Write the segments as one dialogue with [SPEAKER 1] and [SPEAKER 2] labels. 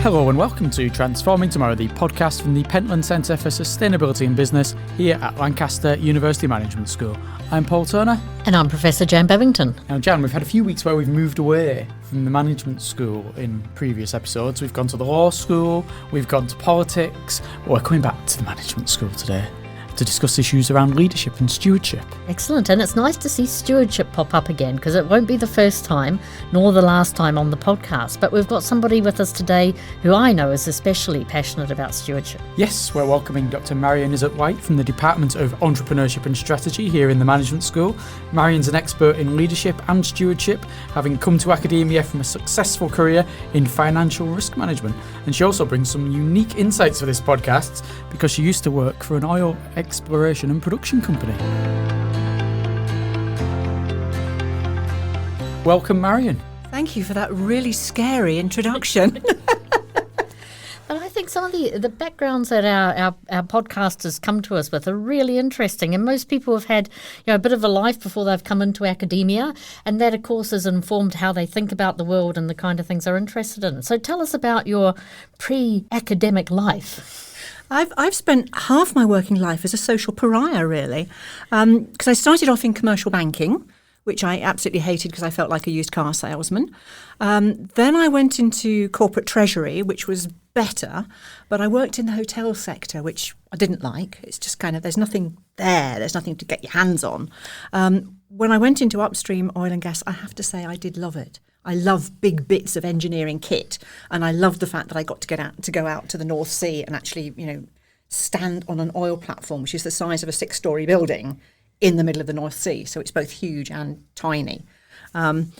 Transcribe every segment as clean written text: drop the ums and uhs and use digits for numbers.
[SPEAKER 1] Hello and welcome to Transforming Tomorrow, the podcast from the Pentland Centre for Sustainability and Business here at Lancaster University Management School. I'm Paul Turner.
[SPEAKER 2] And I'm Professor Jan Bevington.
[SPEAKER 1] Now, Jan, we've had a few weeks where we've moved away from the management school in previous episodes. We've gone to the law school, we've gone to politics, but we're coming back to the management school today to discuss issues around leadership and stewardship.
[SPEAKER 2] Excellent, and it's nice to see stewardship pop up again, because it won't be the first time nor the last time on the podcast, but we've got somebody with us today who I know is especially passionate about stewardship.
[SPEAKER 1] Yes, we're welcoming Dr. Marian Iszatt-White from the Department of Entrepreneurship and Strategy here in the Management School. Marian's an expert in leadership and stewardship, having come to academia from a successful career in financial risk management, and she also brings some unique insights for this podcast because she used to work for an oil exploration and production company. Welcome, Marian.
[SPEAKER 3] Thank you for that really scary introduction.
[SPEAKER 2] But I think some of the backgrounds that our podcasters come to us with are really interesting, and most people have had a bit of a life before they've come into academia, and that of course has informed how they think about the world and the kind of things they're interested in. So tell us about your pre-academic life.
[SPEAKER 3] I've spent half my working life as a social pariah, really, because I started off in commercial banking, which I absolutely hated because I felt like a used car salesman. Then I went into corporate treasury, which was better, but I worked in the hotel sector, which I didn't like. It's just kind of, there's nothing there, there's nothing to get your hands on. When I went into upstream oil and gas, I have to say I did love it. I love big bits of engineering kit, and I love the fact that I got to go out to the North Sea and actually, stand on an oil platform, which is the size of a 6-storey building in the middle of the North Sea. So it's both huge and tiny. And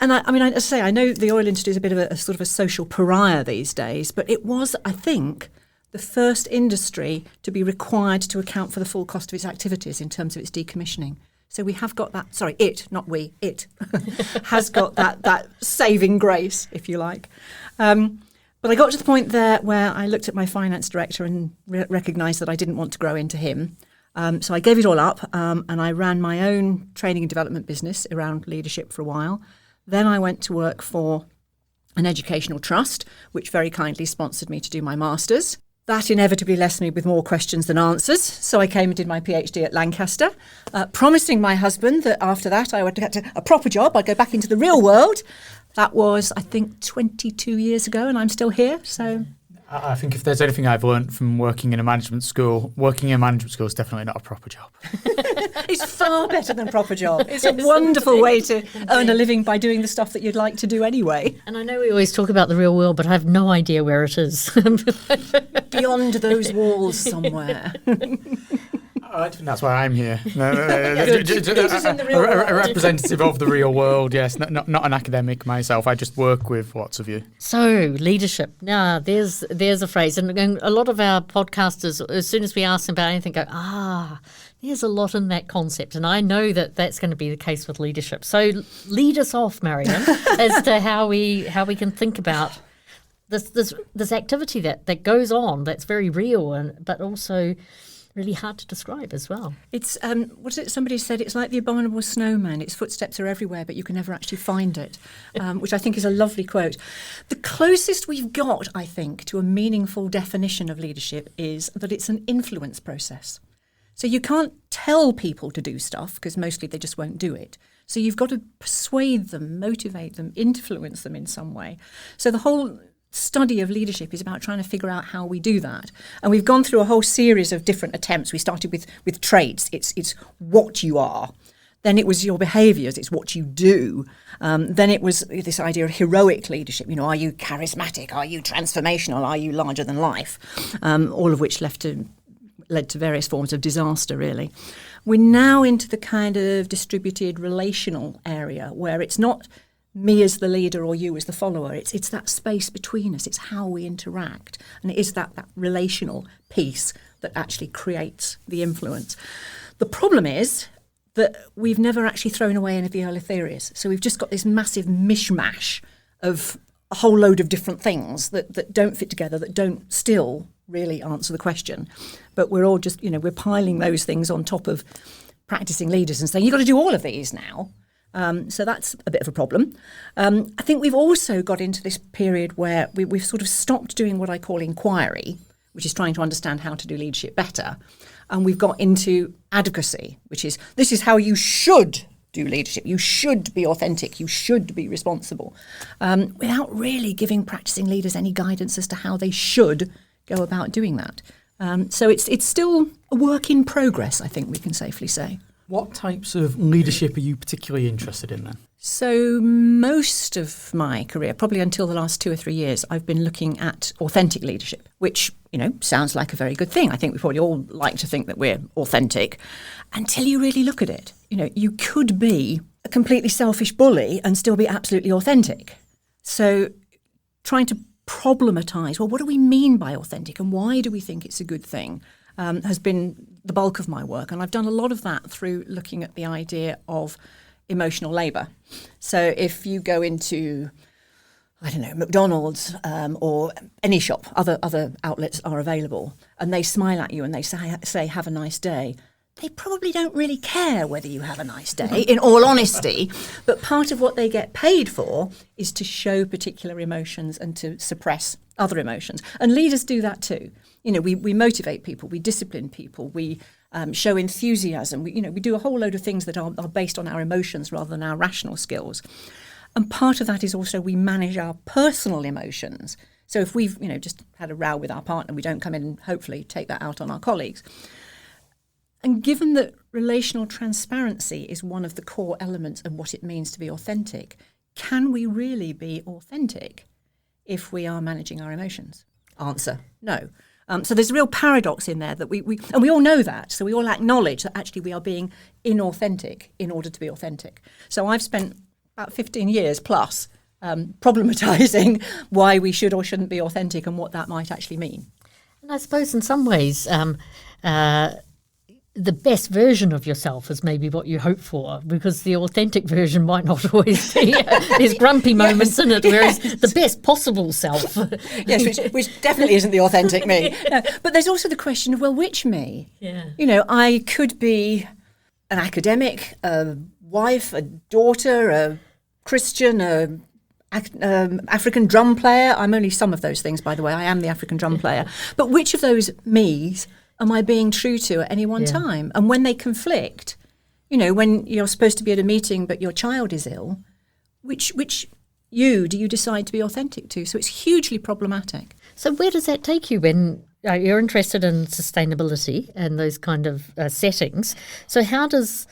[SPEAKER 3] as I say, I know the oil industry is a bit of a sort of a social pariah these days, but it was, I think, the first industry to be required to account for the full cost of its activities in terms of its decommissioning. So we have got that, it has got that saving grace, if you like. But I got to the point there where I looked at my finance director and recognised that I didn't want to grow into him. So I gave it all up and I ran my own training and development business around leadership for a while. Then I went to work for an educational trust, which very kindly sponsored me to do my master's. That inevitably left me with more questions than answers. So I came and did my PhD at Lancaster, promising my husband that after that I would get a proper job. I'd go back into the real world. That was, I think, 22 years ago, and I'm still here. So
[SPEAKER 1] I think if there's anything I've learned from working in a management school is definitely not a proper job.
[SPEAKER 3] It's far better than a proper job. It's a wonderful way to earn a living by doing the stuff that you'd like to do anyway.
[SPEAKER 2] And I know we always talk about the real world, but I have no idea where it is.
[SPEAKER 3] Beyond those walls somewhere.
[SPEAKER 1] I think that's why I'm here.
[SPEAKER 3] A
[SPEAKER 1] representative of the real world, yes. Not an academic myself. I just work with lots of you.
[SPEAKER 2] So, leadership. Now, there's a phrase. And a lot of our podcasters, as soon as we ask them about anything, go, there's a lot in that concept. And I know that that's going to be the case with leadership. So, lead us off, Marian, as to how we can think about this activity that goes on that's very real, but also really hard to describe as well.
[SPEAKER 3] It's, somebody said, it's like the abominable snowman. Its footsteps are everywhere, but you can never actually find it, which I think is a lovely quote. The closest we've got, I think, to a meaningful definition of leadership is that it's an influence process. So you can't tell people to do stuff because mostly they just won't do it. So you've got to persuade them, motivate them, influence them in some way. So the whole study of leadership is about trying to figure out how we do that. And we've gone through a whole series of different attempts. We started with traits. It's what you are. Then it was your behaviours. It's what you do. Then it was this idea of heroic leadership. Are you charismatic? Are you transformational? Are you larger than life? All of which led to various forms of disaster, really. We're now into the kind of distributed relational area where it's not me as the leader or you as the follower. It's that space between us. It's how we interact. And it is that relational piece that actually creates the influence. The problem is that we've never actually thrown away any of the early theories. So we've just got this massive mishmash of a whole load of different things that don't fit together, that don't still really answer the question. But we're all just, we're piling those things on top of practicing leaders and saying, you've got to do all of these now. So that's a bit of a problem. I think we've also got into this period where we've sort of stopped doing what I call inquiry, which is trying to understand how to do leadership better. And we've got into advocacy, which is this is how you should do leadership. You should be authentic. You should be responsible, without really giving practicing leaders any guidance as to how they should go about doing that. So it's still a work in progress, I think we can safely say.
[SPEAKER 1] What types of leadership are you particularly interested in then?
[SPEAKER 3] So most of my career, probably until the last 2 or 3 years, I've been looking at authentic leadership, which, sounds like a very good thing. I think we probably all like to think that we're authentic until you really look at it. You could be a completely selfish bully and still be absolutely authentic. So trying to problematize, well, what do we mean by authentic and why do we think it's a good thing, has been the bulk of my work. And I've done a lot of that through looking at the idea of emotional labour. So if you go into, McDonald's or any shop, other outlets are available, and they smile at you and they say have a nice day, they probably don't really care whether you have a nice day, in all honesty. But part of what they get paid for is to show particular emotions and to suppress other emotions. And leaders do that too. We motivate people, we discipline people, we show enthusiasm. We do a whole load of things that are based on our emotions rather than our rational skills. And part of that is also we manage our personal emotions. So if we've just had a row with our partner, we don't come in and hopefully take that out on our colleagues. And given that relational transparency is one of the core elements of what it means to be authentic, can we really be authentic if we are managing our emotions? Answer, no. So there's a real paradox in there that we all know that. So we all acknowledge that actually we are being inauthentic in order to be authentic. So I've spent about 15 years plus problematizing why we should or shouldn't be authentic and what that might actually mean.
[SPEAKER 2] And I suppose in some ways, the best version of yourself is maybe what you hope for, because the authentic version might not always be. There's grumpy moments in it, whereas the best possible self.
[SPEAKER 3] Yes, which definitely isn't the authentic me. No, but there's also the question of, well, which me?
[SPEAKER 2] Yeah.
[SPEAKER 3] I could be an academic, a wife, a daughter, a Christian, a African drum player. I'm only some of those things, by the way. I am the African drum player. But which of those me's am I being true to at any one time? And when they conflict, when you're supposed to be at a meeting but your child is ill, which you do you decide to be authentic to? So it's hugely problematic.
[SPEAKER 2] So where does that take you when you're interested in sustainability and those kind of settings? So how does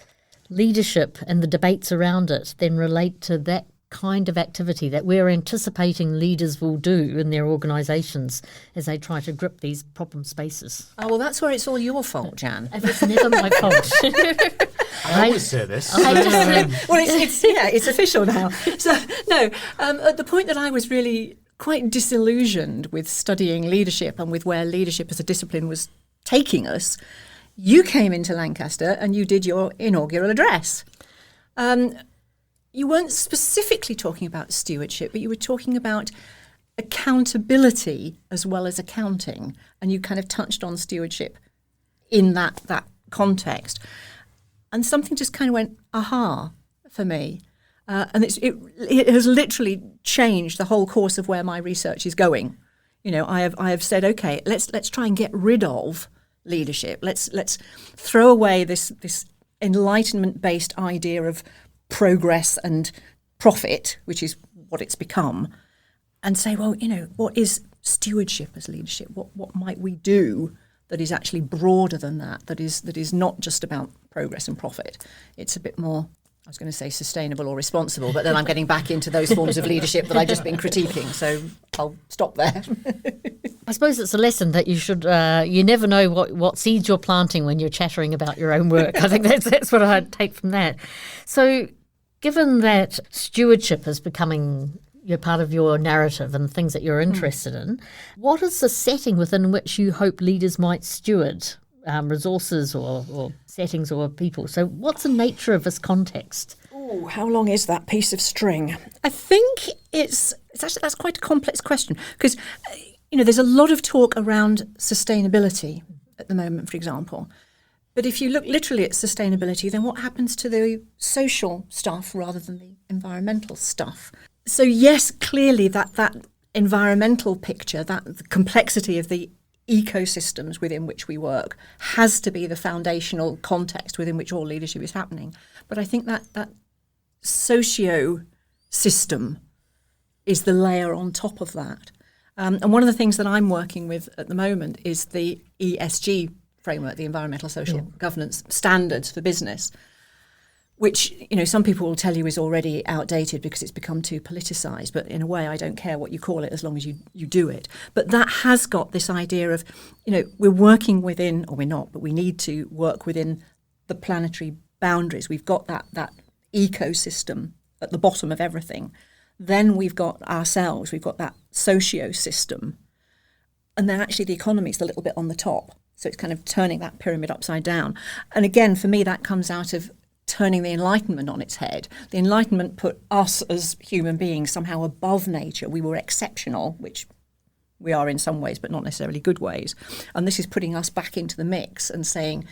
[SPEAKER 2] leadership and the debates around it then relate to that kind of activity that we're anticipating leaders will do in their organisations as they try to grip these problem spaces?
[SPEAKER 3] Oh, well, that's where it's all your fault, Jan.
[SPEAKER 2] It's never my fault.
[SPEAKER 4] I always say this.
[SPEAKER 3] Well, it's official now. So, no, at the point that I was really quite disillusioned with studying leadership and with where leadership as a discipline was taking us, you came into Lancaster and you did your inaugural address. You weren't specifically talking about stewardship, but you were talking about accountability as well as accounting. And you kind of touched on stewardship in that context. And something just kind of went, aha, for me. And it has literally changed the whole course of where my research is going. I have said, okay, let's try and get rid of leadership. Let's throw away this enlightenment-based idea of progress and profit, which is what it's become, and say, well, what is stewardship as leadership? What might we do that is actually broader than that is not just about progress and profit? It's a bit more, I was going to say sustainable or responsible, but then I'm getting back into those forms of leadership that I've just been critiquing, so I'll stop there.
[SPEAKER 2] I suppose it's a lesson that you should, you never know what seeds you're planting when you're chattering about your own work. I think that's what I'd take from that. So given that stewardship is becoming part of your narrative and things that you're interested in, what is the setting within which you hope leaders might steward resources or settings or people? So what's the nature of this context?
[SPEAKER 3] Oh, how long is that piece of string? I think it's actually, that's quite a complex question because, there's a lot of talk around sustainability at the moment, for example. But if you look literally at sustainability, then what happens to the social stuff rather than the environmental stuff? So yes, clearly that environmental picture, that the complexity of the ecosystems within which we work has to be the foundational context within which all leadership is happening. But I think that socio system is the layer on top of that. And one of the things that I'm working with at the moment is the ESG framework, the environmental social governance standards for business, which, some people will tell you is already outdated because it's become too politicised. But in a way, I don't care what you call it as long as you do it. But that has got this idea of, we're working within, or we're not, but we need to work within the planetary boundaries. We've got that ecosystem at the bottom of everything. Then we've got ourselves, we've got that socio-system. And then actually the economy is a little bit on the top. So it's kind of turning that pyramid upside down. And again, for me, that comes out of turning the Enlightenment on its head. The Enlightenment put us as human beings somehow above nature. We were exceptional, which we are in some ways, but not necessarily good ways. And this is putting us back into the mix and saying,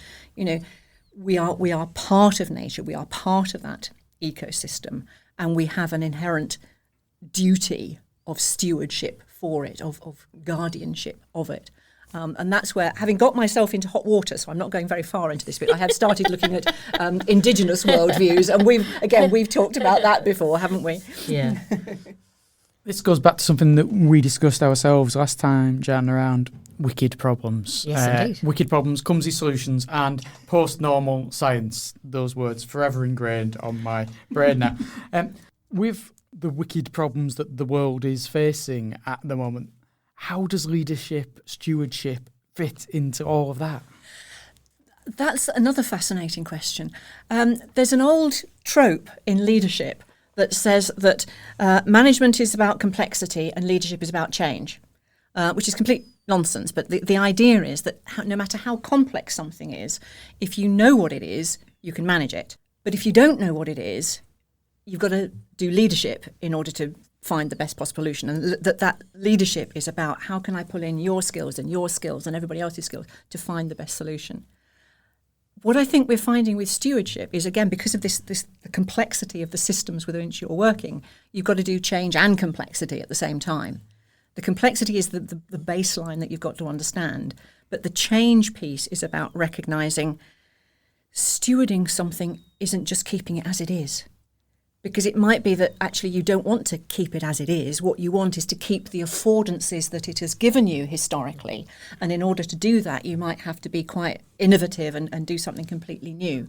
[SPEAKER 3] we are part of nature. We are part of that ecosystem. And we have an inherent duty of stewardship for it, of guardianship of it. And that's where, having got myself into hot water, so I'm not going very far into this bit, I have started looking at indigenous worldviews, and we've talked about that before, haven't we?
[SPEAKER 2] Yeah.
[SPEAKER 1] This goes back to something that we discussed ourselves last time, Jan, around wicked problems.
[SPEAKER 2] Yes, indeed.
[SPEAKER 1] Wicked problems, clumsy solutions, and post-normal science. Those words forever ingrained on my brain now. With the wicked problems that the world is facing at the moment, how does leadership, stewardship fit into all of that?
[SPEAKER 3] That's another fascinating question. There's an old trope in leadership that says that management is about complexity and leadership is about change, which is complete nonsense. But the idea is that no matter how complex something is, if you know what it is, you can manage it. But if you don't know what it is, you've got to do leadership in order to find the best possible solution. And that leadership is about how can I pull in your skills and everybody else's skills to find the best solution. What I think we're finding with stewardship is, again, because of the complexity of the systems within which you're working, you've got to do change and complexity at the same time. The complexity is the baseline that you've got to understand, but the change piece is about recognising stewarding something isn't just keeping it as it is. Because it might be that actually you don't want to keep it as it is. What you want is to keep the affordances that it has given you historically. And in order to do that, you might have to be quite innovative and do something completely new.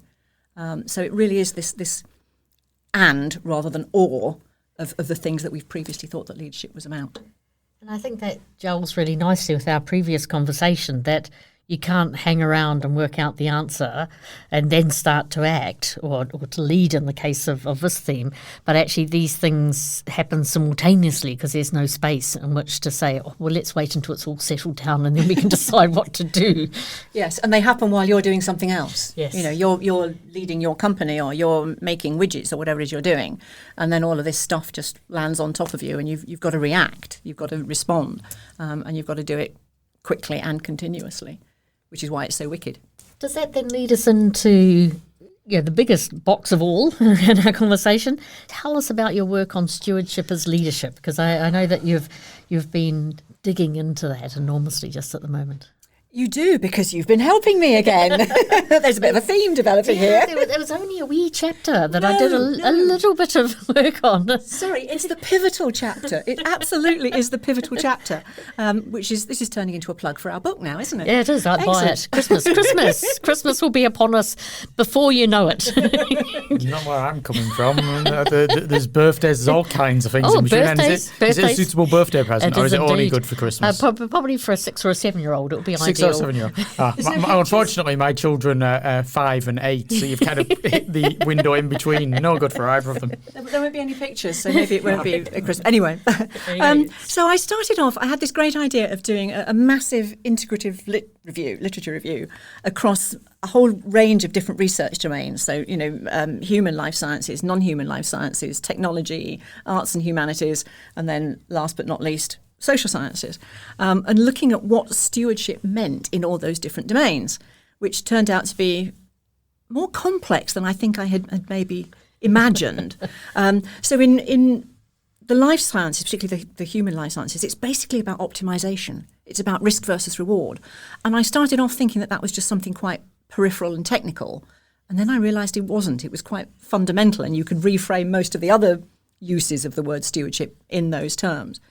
[SPEAKER 3] So it really is this and rather than or of the things that we've previously thought that leadership was about.
[SPEAKER 2] And I think that gels really nicely with our previous conversation, that you can't hang around and work out the answer and then start to act or to lead in the case of this theme. But actually these things happen simultaneously because there's no space in which to say, oh, well, let's wait until it's all settled down and then we can decide what to do.
[SPEAKER 3] Yes, and they happen while you're doing something else.
[SPEAKER 2] Yes.
[SPEAKER 3] You're leading your company or you're making widgets or whatever it is you're doing. And then all of this stuff just lands on top of you and you've got to react, you've got to respond, and you've got to do it quickly and continuously, which is why it's so wicked.
[SPEAKER 2] Does that then lead us into the biggest box of all in our conversation? Tell us about your work on stewardship as leadership, because I know that you've been digging into that enormously just at the moment.
[SPEAKER 3] You do, because you've been helping me again. There's a bit of a theme developing here.
[SPEAKER 2] There was only a wee chapter that I did a little bit of work on.
[SPEAKER 3] Sorry, it's the pivotal chapter. It absolutely is the pivotal chapter, this is turning into a plug for our book now, isn't it?
[SPEAKER 2] Yeah, it is. I'd buy it. Christmas will be upon us before you know it.
[SPEAKER 1] Not where I'm coming from. There's birthdays, there's all kinds of things in between.
[SPEAKER 2] Birthdays.
[SPEAKER 1] Is it a suitable birthday present, or is it only good for Christmas?
[SPEAKER 2] Probably for a 6 or a 7-year-old, it would be ideal.
[SPEAKER 1] 6 or 7-year-old. Unfortunately, my children are 5 and 8, so you've kind of hit the window in between. No good for either of them.
[SPEAKER 3] There won't be any pictures, so maybe it won't be a Christmas. Anyway, so I started off, I had this great idea of doing a massive integrative literature review across a whole range of different research domains. So, human life sciences, non-human life sciences, technology, arts and humanities, and then last but not least, social sciences, and looking at what stewardship meant in all those different domains. which turned out to be more complex than I think I had maybe imagined. So in the life sciences, particularly the human life sciences, it's basically about optimization. It's about risk versus reward. And I started off thinking that was just something quite peripheral and technical. And then I realized it wasn't. It was quite fundamental, and you could reframe most of the other uses of the word stewardship in those terms.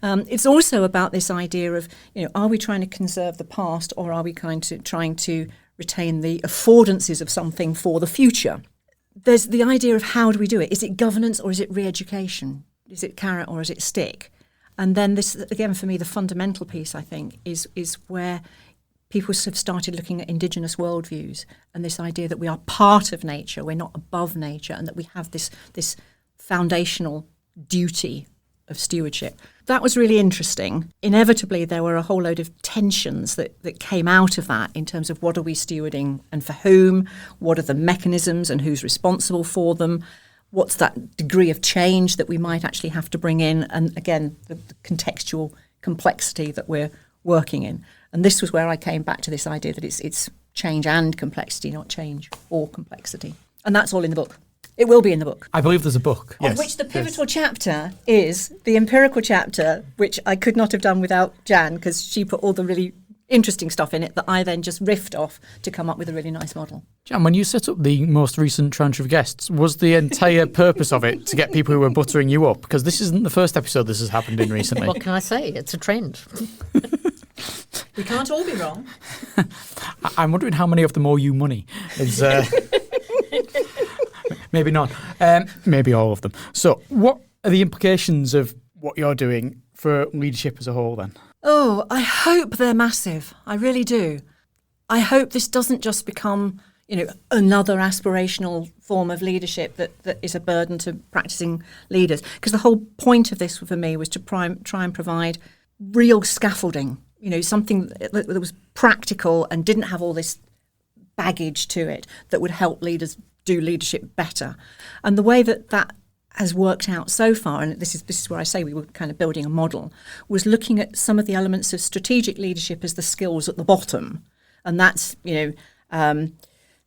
[SPEAKER 3] It's also about this idea of, are we trying to conserve the past, or are we trying to retain the affordances of something for the future? There's the idea of how do we do it? Is it governance or is it re-education? Is it carrot or is it stick? And then this, again, for me, the fundamental piece, I think, is where people have started looking at indigenous worldviews and this idea that we are part of nature, we're not above nature, and that we have this foundational duty of stewardship. That was really interesting. Inevitably, there were a whole load of tensions that came out of that in terms of what are we stewarding and for whom, what are the mechanisms and who's responsible for them, what's that degree of change that we might actually have to bring in, and again, the contextual complexity that we're working in. And this was where I came back to this idea that it's change and complexity, not change or complexity. And that's all in the book. It will be in the book.
[SPEAKER 1] I believe there's a book.
[SPEAKER 3] Of which the pivotal chapter is the empirical chapter, which I could not have done without Jan, because she put all the really interesting stuff in it that I then just riffed off to come up with a really nice model.
[SPEAKER 1] Jan, when you set up the most recent tranche of guests, was the entire purpose of it to get people who were buttering you up? Because this isn't the first episode this has happened in recently.
[SPEAKER 2] What can I say? It's a trend.
[SPEAKER 3] We can't all be wrong.
[SPEAKER 1] I'm wondering how many of them owe you money. Maybe not. Maybe all of them. So what are the implications of what you're doing for leadership as a whole then?
[SPEAKER 3] Oh, I hope they're massive. I really do. I hope this doesn't just become, another aspirational form of leadership that is a burden to practicing leaders. Because the whole point of this for me was to try and provide real scaffolding, something that was practical and didn't have all this baggage to it that would help leaders do leadership better. And the way that has worked out so far, and this is where I say we were kind of building a model, was looking at some of the elements of strategic leadership as the skills at the bottom. And that's,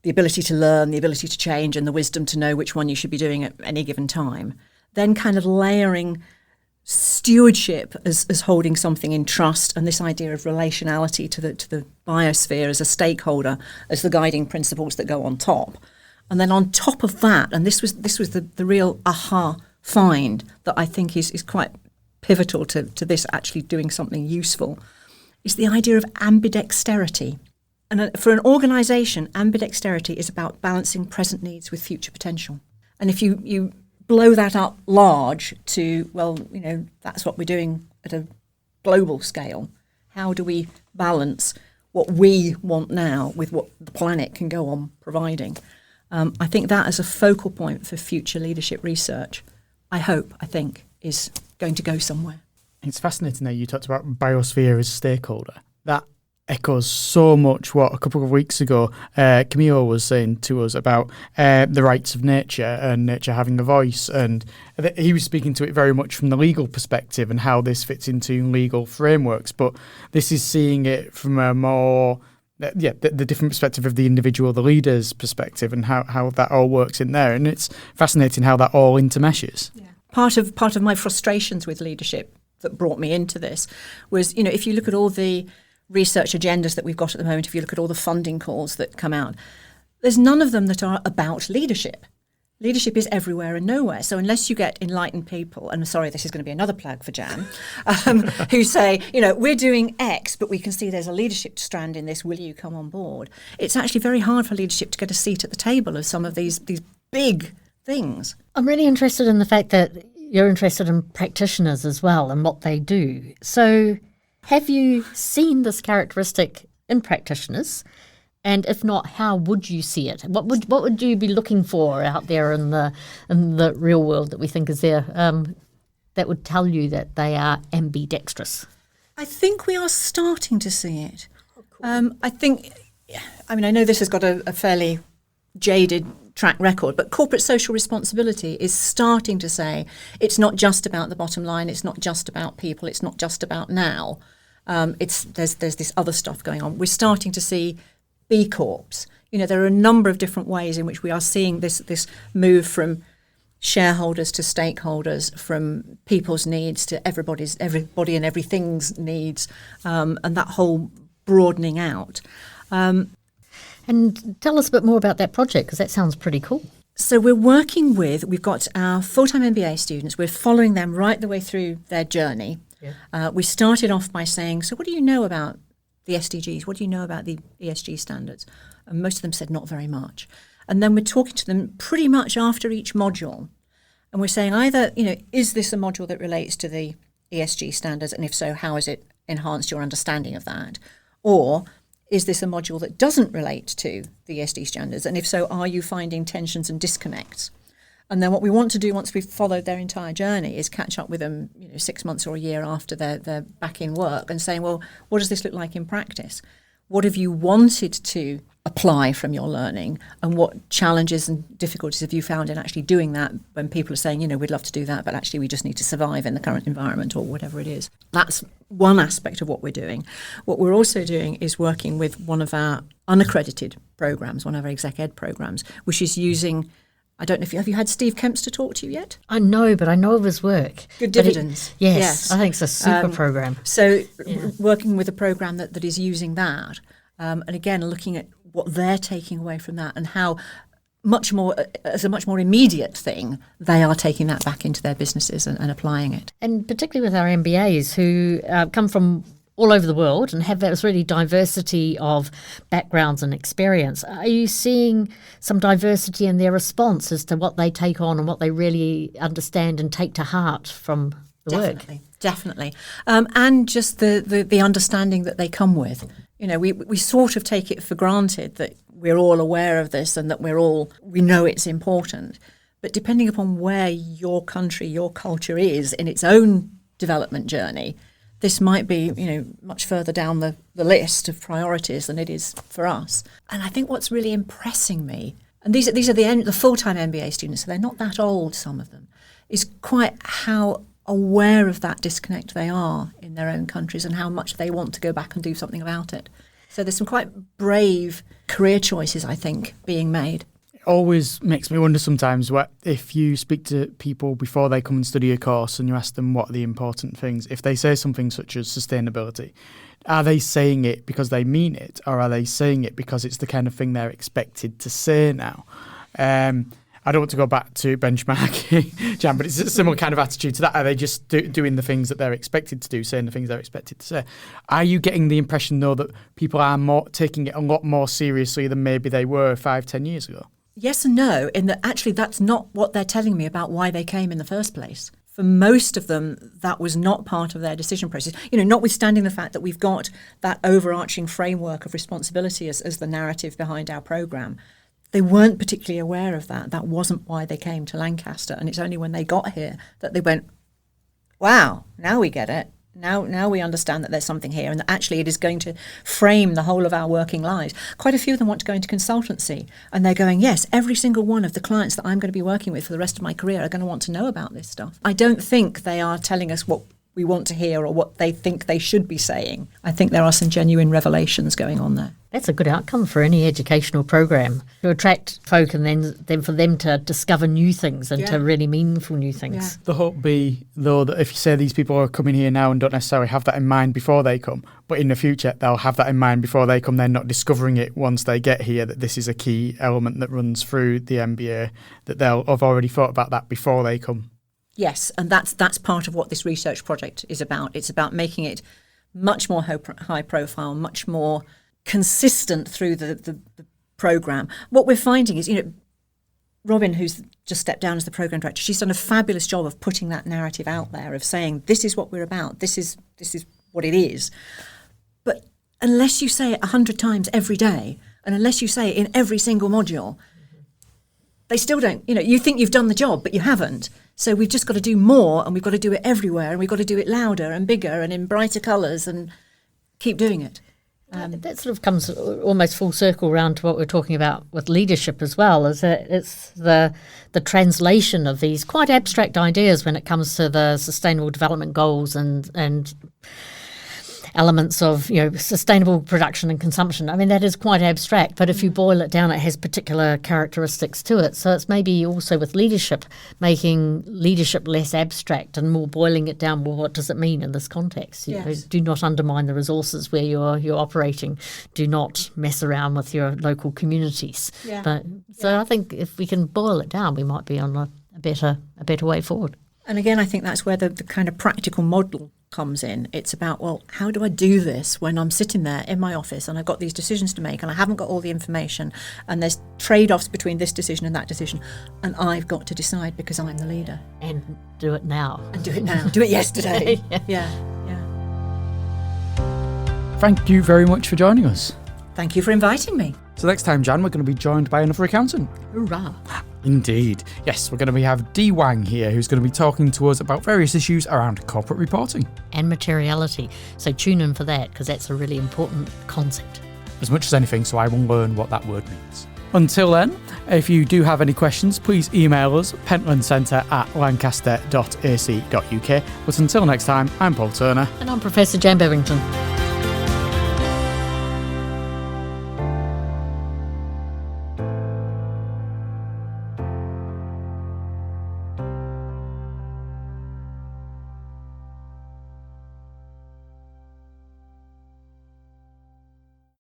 [SPEAKER 3] the ability to learn, the ability to change, and the wisdom to know which one you should be doing at any given time. Then kind of layering stewardship as holding something in trust, and this idea of relationality to the biosphere as a stakeholder as the guiding principles that go on top. And then on top of that, and this was the real aha find that I think is quite pivotal to this actually doing something useful, is the idea of ambidexterity. And for an organisation, ambidexterity is about balancing present needs with future potential. And if you blow that up large to, that's what we're doing at a global scale, how do we balance what we want now with what the planet can go on providing? I think that as a focal point for future leadership research, I think, is going to go somewhere.
[SPEAKER 1] It's fascinating that you talked about biosphere as a stakeholder. That echoes so much what a couple of weeks ago Camille was saying to us about the rights of nature and nature having a voice. And he was speaking to it very much from the legal perspective and how this fits into legal frameworks. But this is seeing it from a more... the different perspective of the individual, the leader's perspective, and how that all works in there. And it's fascinating how that all intermeshes.
[SPEAKER 3] Yeah. Part of my frustrations with leadership that brought me into this was, if you look at all the research agendas that we've got at the moment, if you look at all the funding calls that come out, there's none of them that are about leadership. Leadership is everywhere and nowhere. So unless you get enlightened people, and sorry, this is going to be another plug for Jan, who say, we're doing X, but we can see there's a leadership strand in this, will you come on board? It's actually very hard for leadership to get a seat at the table of some of these big things.
[SPEAKER 2] I'm really interested in the fact that you're interested in practitioners as well and what they do. So have you seen this characteristic in practitioners? And if not, how would you see it? What would you be looking for out there in the real world that we think is there that would tell you that they are ambidextrous?
[SPEAKER 3] I think we are starting to see it. Oh, cool. I know this has got a fairly jaded track record, but corporate social responsibility is starting to say it's not just about the bottom line, it's not just about people, it's not just about now. There's this other stuff going on. We're starting to see B Corps. There are a number of different ways in which we are seeing this move from shareholders to stakeholders, from people's needs to everybody and everything's needs, and that whole broadening out.
[SPEAKER 2] And tell us a bit more about that project, because that sounds pretty cool.
[SPEAKER 3] So we've got our full-time MBA students. We're following them right the way through their journey. Yeah. We started off by saying, so what do you know about the SDGs? What do you know about the ESG standards? And most of them said not very much. And then we're talking to them pretty much after each module. And we're saying either, is this a module that relates to the ESG standards? And if so, how has it enhanced your understanding of that? Or is this a module that doesn't relate to the ESG standards? And if so, are you finding tensions and disconnects? And then what we want to do once we've followed their entire journey is catch up with them 6 months or a year after they're back in work and saying, well, what does this look like in practice? What have you wanted to apply from your learning, and what challenges and difficulties have you found in actually doing that when people are saying, we'd love to do that, but actually we just need to survive in the current environment or whatever it is. That's one aspect of what we're doing. What we're also doing is working with one of our unaccredited programs, one of our exec ed programs, which is using, I don't know if have you had Steve Kempster talk to you yet?
[SPEAKER 2] I know, but I know of his work.
[SPEAKER 3] Good Dividends.
[SPEAKER 2] Yes, I think it's a super program.
[SPEAKER 3] So working with a program that is using that, and again, looking at what they're taking away from that and how much more, as a much more immediate thing, they are taking that back into their businesses and applying it.
[SPEAKER 2] And particularly with our MBAs who come from all over the world and have that really diversity of backgrounds and experience. Are you seeing some diversity in their response as to what they take on and what they really understand and take to heart from the work?
[SPEAKER 3] Definitely. And just the understanding that they come with. We sort of take it for granted that we're all aware of this and that we know it's important. But depending upon where your country, your culture is in its own development journey, this might be, much further down the list of priorities than it is for us. And I think what's really impressing me, and these are the full-time MBA students, so they're not that old, some of them, is quite how aware of that disconnect they are in their own countries and how much they want to go back and do something about it. So there's some quite brave career choices, I think, being made.
[SPEAKER 1] It always makes me wonder sometimes what if you speak to people before they come and study a course and you ask them what are the important things, if they say something such as sustainability, are they saying it because they mean it, or are they saying it because it's the kind of thing they're expected to say now? I don't want to go back to benchmarking, Jan, but it's a similar kind of attitude to that. Are they just doing the things that they're expected to do, saying the things they're expected to say? Are you getting the impression, though, that people are taking it a lot more seriously than maybe they were 5-10 years ago?
[SPEAKER 3] Yes and no, in that actually that's not what they're telling me about why they came in the first place. For most of them, that was not part of their decision process. Notwithstanding the fact that we've got that overarching framework of responsibility as the narrative behind our programme, they weren't particularly aware of that. That wasn't why they came to Lancaster. And it's only when they got here that they went, wow, now we get it. Now we understand that there's something here and that actually it is going to frame the whole of our working lives. Quite a few of them want to go into consultancy and they're going, yes, every single one of the clients that I'm going to be working with for the rest of my career are going to want to know about this stuff. I don't think they are telling us what we want to hear or what they think they should be saying. I think there are some genuine revelations going on there.
[SPEAKER 2] That's a good outcome for any educational program, to attract folk and then for them to discover new things and to really meaningful new things.
[SPEAKER 1] Yeah. The hope be, though, that if you say these people are coming here now and don't necessarily have that in mind before they come, but in the future they'll have that in mind before they come, they're not discovering it once they get here, that this is a key element that runs through the MBA, that they'll have already thought about that before they come.
[SPEAKER 3] Yes, and that's part of what this research project is about. It's about making it much more high profile, much more consistent through the programme. What we're finding is, Robin, who's just stepped down as the programme director, she's done a fabulous job of putting that narrative out there, of saying, this is what we're about, this is what it is. But unless you say it 100 times every day, and unless you say it in every single module, they still don't, you think you've done the job, but you haven't. So we've just got to do more, and we've got to do it everywhere, and we've got to do it louder and bigger and in brighter colours and keep doing it.
[SPEAKER 2] That sort of comes almost full circle around to what we're talking about with leadership as well, is that it's the translation of these quite abstract ideas when it comes to the Sustainable Development Goals and elements of sustainable production and consumption. I mean, that is quite abstract, but if you boil it down, it has particular characteristics to it. So it's maybe also with leadership, making leadership less abstract and more boiling it down. Well, what does it mean in this context?
[SPEAKER 3] Yes.
[SPEAKER 2] Do not undermine the resources where you're operating. Do not mess around with your local communities.
[SPEAKER 3] Yeah.
[SPEAKER 2] So I think if we can boil it down, we might be on a better way forward.
[SPEAKER 3] And again, I think that's where the kind of practical model comes in. It's about, well, how do I do this when I'm sitting there in my office and I've got these decisions to make and I haven't got all the information and there's trade-offs between this decision and that decision and I've got to decide because I'm the leader.
[SPEAKER 2] And do it now.
[SPEAKER 3] And do it now. Do it yesterday. Yeah.
[SPEAKER 1] Thank you very much for joining us.
[SPEAKER 3] Thank you for inviting me.
[SPEAKER 1] So next time, Jan, we're going to be joined by another accountant.
[SPEAKER 2] Hurrah.
[SPEAKER 1] Indeed. Yes, we're going to have Dee Wang here, who's going to be talking to us about various issues around corporate reporting.
[SPEAKER 2] And materiality. So tune in for that, because that's a really important concept.
[SPEAKER 1] As much as anything, so I will learn what that word means. Until then, if you do have any questions, please email us, pentlandcentre@lancaster.ac.uk. But until next time, I'm Paul Turner.
[SPEAKER 2] And I'm Professor Jan Bevington.